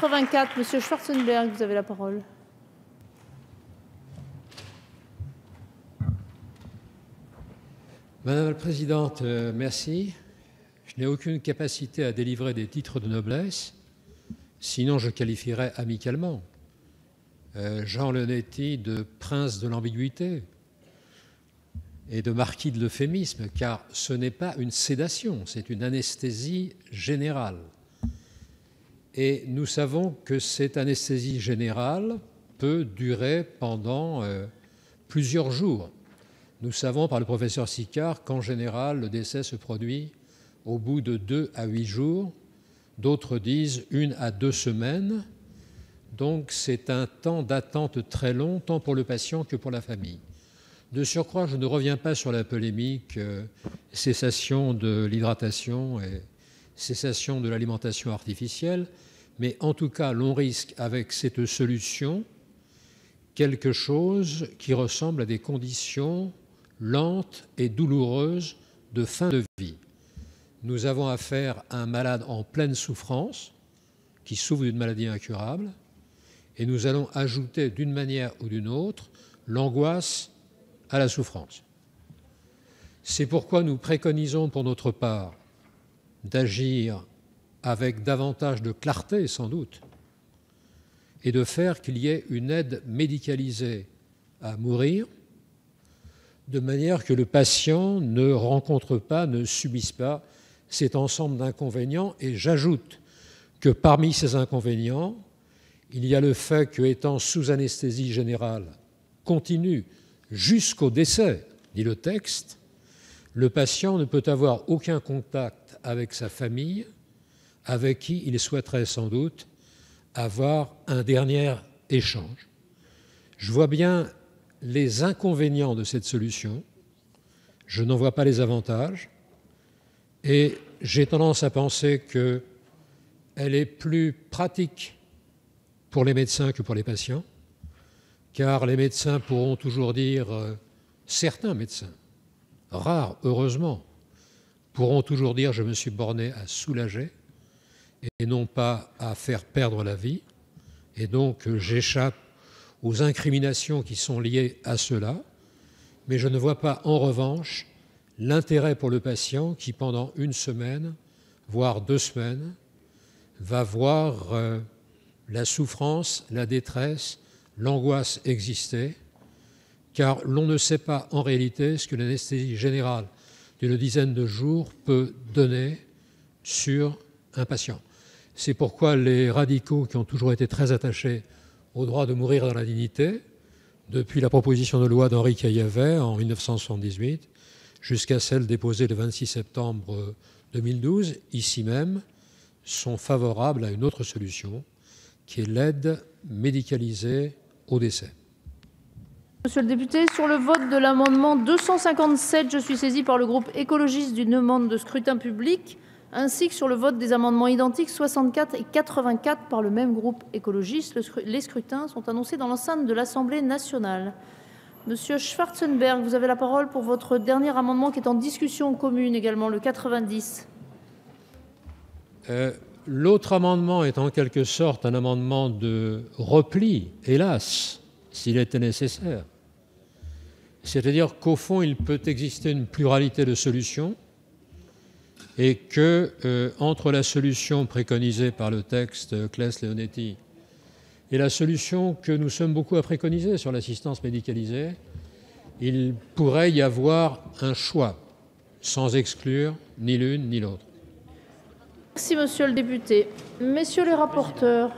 84, Monsieur Schwarzenberg, vous avez la parole. Madame la Présidente, merci. Je n'ai aucune capacité à délivrer des titres de noblesse, sinon je qualifierais amicalement Jean Leonetti de prince de l'ambiguïté et de marquis de l'euphémisme, car ce n'est pas une sédation, c'est une anesthésie générale. Et nous savons que cette anesthésie générale peut durer pendant plusieurs jours. Nous savons par le professeur Sicard qu'en général, le décès se produit au bout de 2 à 8 jours. D'autres disent 1 à 2 semaines. Donc c'est un temps d'attente très long, tant pour le patient que pour la famille. De surcroît, je ne reviens pas sur la polémique cessation de l'hydratation et cessation de l'alimentation artificielle, mais en tout cas, l'on risque avec cette solution quelque chose qui ressemble à des conditions lentes et douloureuses de fin de vie. Nous avons affaire à un malade en pleine souffrance, qui souffre d'une maladie incurable, et nous allons ajouter d'une manière ou d'une autre l'angoisse à la souffrance. C'est pourquoi nous préconisons pour notre part d'agir avec davantage de clarté sans doute et de faire qu'il y ait une aide médicalisée à mourir de manière que le patient ne rencontre pas, ne subisse pas cet ensemble d'inconvénients. Et j'ajoute que parmi ces inconvénients, il y a le fait qu'étant sous anesthésie générale continue jusqu'au décès, dit le texte, le patient ne peut avoir aucun contact avec sa famille, avec qui il souhaiterait sans doute avoir un dernier échange. Je vois bien les inconvénients de cette solution, je n'en vois pas les avantages, et j'ai tendance à penser qu'elle est plus pratique pour les médecins que pour les patients, car les médecins pourront toujours dire, certains médecins, rares heureusement, pourront toujours dire « je me suis borné à soulager » et non pas à faire perdre la vie, et donc j'échappe aux incriminations qui sont liées à cela, mais je ne vois pas en revanche l'intérêt pour le patient qui, pendant 1 semaine, voire 2 semaines, va voir la souffrance, la détresse, l'angoisse exister, car l'on ne sait pas en réalité ce que l'anesthésie générale d'une dizaine de jours peut donner sur un patient. C'est pourquoi les radicaux qui ont toujours été très attachés au droit de mourir dans la dignité, depuis la proposition de loi d'Henri Caillavet en 1978 jusqu'à celle déposée le 26 septembre 2012, ici même, sont favorables à une autre solution, qui est l'aide médicalisée au décès. Monsieur le député, sur le vote de l'amendement 257, je suis saisi par le groupe écologiste d'une demande de scrutin public, ainsi que sur le vote des amendements identiques 64 et 84 par le même groupe écologiste. Les scrutins sont annoncés dans l'enceinte de l'Assemblée nationale. Monsieur Schwarzenberg, vous avez la parole pour votre dernier amendement qui est en discussion commune également, le 90. L'autre amendement est en quelque sorte un amendement de repli, hélas, s'il était nécessaire. C'est-à-dire qu'au fond, il peut exister une pluralité de solutions et que, entre la solution préconisée par le texte Claes-Leonetti et la solution que nous sommes beaucoup à préconiser sur l'assistance médicalisée, il pourrait y avoir un choix, sans exclure ni l'une ni l'autre. Merci, monsieur le député. Messieurs les rapporteurs.